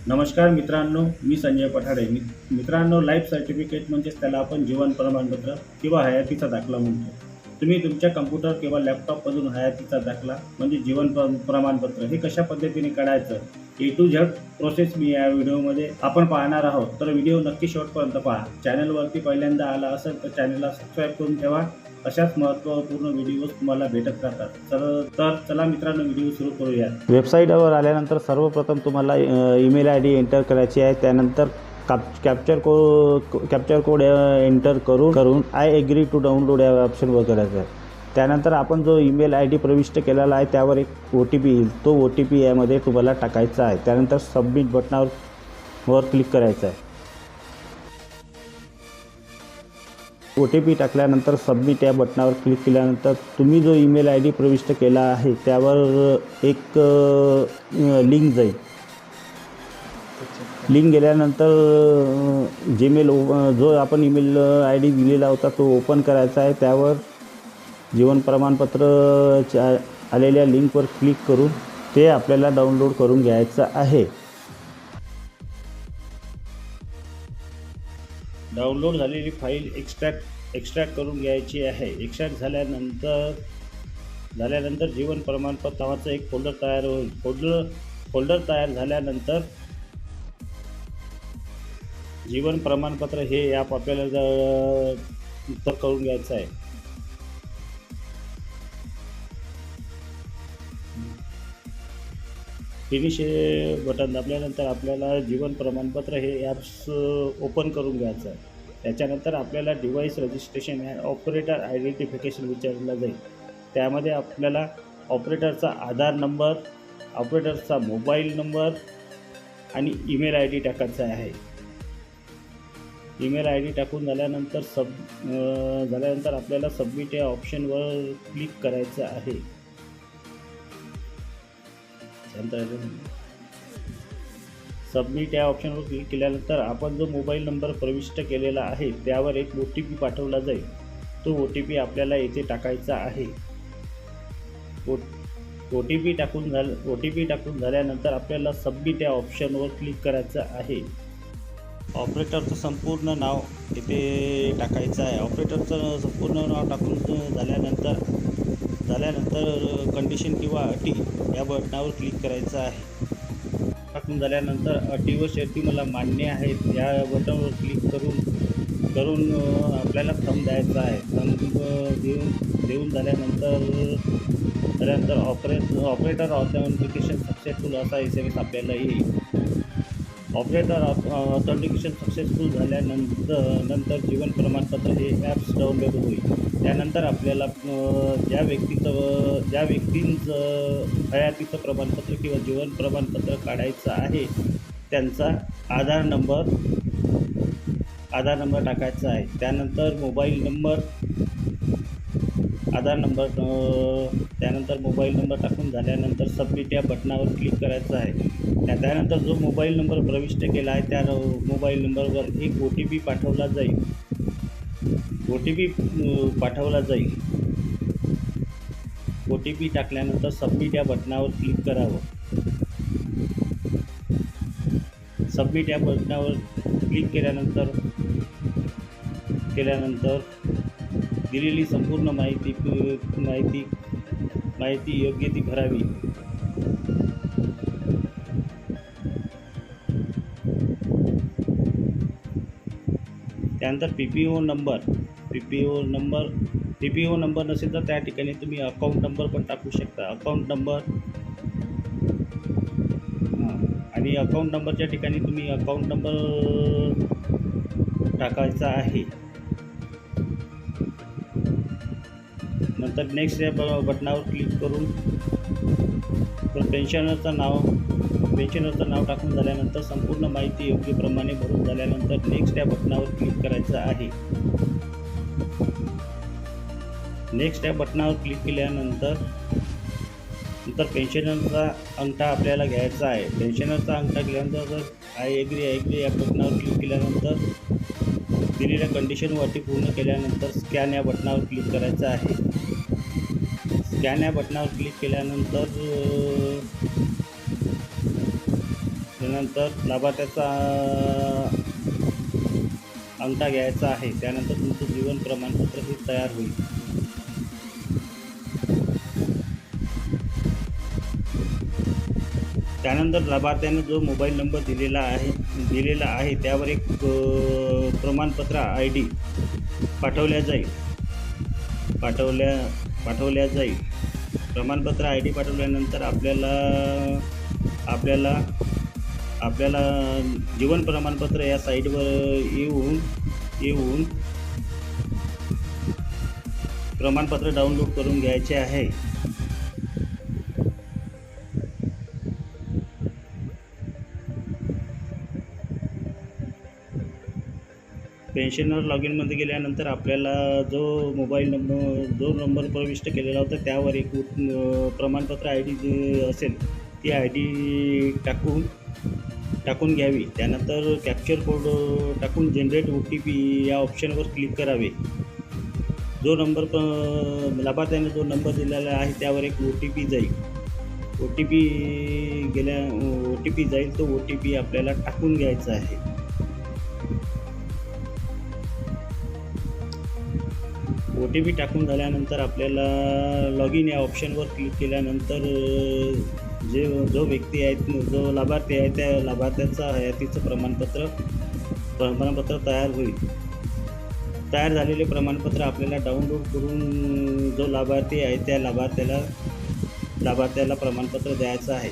नमस्कार मित्रांनो, मी संजय पठाडे. मित्रांनो, लाईफ सर्टिफिकेट म्हणजेच त्याला आपण जीवन प्रमाणपत्र किंवा हयातीचा दाखला म्हणतो. तुम्ही तुमच्या कम्प्युटर किंवा लॅपटॉपमधून हयातीचा दाखला म्हणजे जीवन प्रमाणपत्र हे कशा पद्धतीने काढायचं ए टू झेड प्रोसेस मी या व्हिडिओमध्ये आपण पाहणार आहोत. तर व्हिडिओ नक्की शेवटपर्यंत पहा. चॅनलवरती पहिल्यांदा आला असेल तर चॅनलला सबस्क्राईब करून ठेवा. अशाच महत्त्वपूर्ण व्हिडिओज तुम्हाला भेटत राहतात. तर चला मित्रांनो, व्हिडिओ सुरू करूया. वेबसाईटवर आल्यानंतर सर्वप्रथम तुम्हाला ईमेल आय डी एंटर करायची आहे. त्यानंतर कॅप्चर कोड एंटर करून आय एग्री टू डाउनलोड या ऑप्शनवर करायचं आहे. त्यानंतर आपण जो ईमेल आय डी प्रविष्ट केलेला आहे त्यावर एक OTP येईल. तो OTP यामध्ये तुम्हाला टाकायचा आहे. त्यानंतर सबमिट बटनावर क्लिक करायचं आहे. OTP टाकल्यानंतर सबमिट या बटनावर क्लिक केल्यानंतर तुम्ही जो ईमेल आय डी प्रविष्ट केला आहे त्यावर एक लिंक जाईल. लिंक गेल्यानंतर जीमेल जो आपण ईमेल आय डी दिलेला होता तो ओपन करायचा आहे. त्यावर जीवन प्रमाणपत्र आलेल्या लिंकवर क्लिक करून ते आपल्याला डाउनलोड करून घ्यायचं आहे. डाउनलोड झालेली फाईल एक्स्ट्रॅक्ट करून घ्यायची आहे. एक्स्ट्रॅक्ट झाल्यानंतर जीवन प्रमाणपत्र नावाचं एक फोल्डर तयार होईल. फोल्डर तयार झाल्यानंतर जीवन प्रमाणपत्र हे ॲप आपल्याला करून घ्यायचं आहे. फिनिश हे बटन दाबल्यानंतर आपल्याला जीवन प्रमाणपत्र हे ॲप्स ओपन करून घ्यायचं आहे. त्याच्यानंतर आपल्याला device registration and operator identification विचारला जाईल. त्यामध्ये आपल्याला ऑपरेटरचा आधार नंबर, ऑपरेटरचा मोबाईल नंबर आणि ईमेल आय डी टाकायचा आहे. ईमेल आय डी टाकून झाल्यानंतर आपल्याला सबमिट या ऑप्शनवर क्लिक करायचं आहे. सबमिट या ऑप्शनवर क्लिक केल्यानंतर आपण जो मोबाईल नंबर प्रविष्ट केलेला आहे त्यावर एक OTP पाठवला जाईल. तो OTP आपल्याला येथे टाकायचा आहे. OTP टाकून झाल्यानंतर आपल्याला सबमिट या ऑप्शनवर क्लिक करायचं आहे. ऑपरेटरचं संपूर्ण नाव इथे टाकायचं आहे. ऑपरेटरचं संपूर्ण नाव टाकून झाल्यानंतर कंडिशन किंवा अटी या बटनावर क्लिक करायचं आहे. टाकून झाल्यानंतर अटी व शर्ती मला मान्य आहेत या बटनवर क्लिक करून आपल्याला थंब द्यायचा आहे. थंब देऊन झाल्यानंतर ऑपरेटर ऑथेंटिकेशन सक्सेसफुल असा SMS आपल्याला येईल. ऑपरेटर ऑथेंटिकेशन सक्सेसफुल झाल्यानंतर जीवन प्रमाणपत्र हे ॲप्स डाउनलोड होईल. त्यानंतर आपल्याला ज्या व्यक्तींचं हयातीचं प्रमाणपत्र किंवा जीवन प्रमाणपत्र काढायचं आहे त्यांचा आधार नंबर टाकायचा आहे. त्यानंतर मोबाईल नंबर टाकून झाल्यानंतर सबमिट या बटनावर क्लिक करायचं आहे. त्यानंतर जो मोबाईल नंबर प्रविष्ट केला आहे त्या मोबाईल नंबरवर एक OTP पाठवला जाईल. OTP टाकल्यानंतर सबमिट या बटनावर क्लिक करावं. सबमिट या बटनावर क्लिक केल्यानंतर दिलेली संपूर्ण माहिती योग्य ती भरावी. त्यानंतर PPO नंबर नसेल तर त्या ठिकाणी तुम्ही अकाउंट नंबर पण टाकू शकता. अकाउंट नंबरच्या ठिकाणी तुम्ही अकाउंट नंबर टाकायचा आहे. नंतर नेक्स्ट या बटनावर क्लिक करून पेन्शनरचं नाव टाकून झाल्यानंतर संपूर्ण माहिती योग्यप्रमाणे भरून झाल्यानंतर नेक्स्ट या बटनावर क्लिक करायचं आहे. नेक्स्ट या बटनावर क्लिक केल्यानंतर पेन्शनरचा अंगठा आपल्याला घ्यायचा आहे. पेन्शनरचा अंगठा घेतल्यानंतर आय एग्री या बटनावर क्लिक केल्यानंतर दिलेल्या कंडिशन व अटी पूर्ण केल्यानंतर स्कॅन या बटनावर क्लिक करायचं आहे. स्कॅन या बटनावर क्लिक केल्यानंतर त्यानंतर लाभार्थ्याचा अंगठा घ्यायचा आहे. त्यानंतर तुमचं जीवन प्रमाणपत्र हे तयार होईल. त्यानंतर लाभार्थ्याने जो मोबाईल नंबर दिलेला आहे त्यावर एक प्रमाणपत्र ID पाठवल्या जाईल. प्रमाणपत्र ID पाठवल्यानंतर आपल्याला जीवन प्रमाणपत्र या साईटवर येऊन प्रमाणपत्र डाउनलोड करून घ्यायचे आहे. पेन्शनर लॉग इनमध्ये गेल्यानंतर आपल्याला जो नंबर प्रविष्ट केलेला होता त्यावर एक प्रमाणपत्र ID जे असेल ती ID टाकून घ्यावी. त्यानंतर कॅप्चर कोड टाकून जनरेट OTP या ऑप्शनवर क्लिक करावे. जो नंबर लाभार्थ्याने जो नंबर दिलेला आहे त्यावर एक OTP जाईल. OTP जाईल. तो OTP आपल्याला टाकून घ्यायचा आहे. OTP टाकून झाल्यानंतर आपल्याला लॉग इन या ऑप्शनवर क्लिक केल्यानंतर जो व्यक्ती आहे, जो लाभार्थी आहे त्या लाभार्थ्याचा हयातीचं प्रमाणपत्र तयार होईल. तयार झालेले प्रमाणपत्र आपल्याला डाउनलोड करून जो लाभार्थी आहे त्या लाभार्थ्याला प्रमाणपत्र द्यायचं आहे.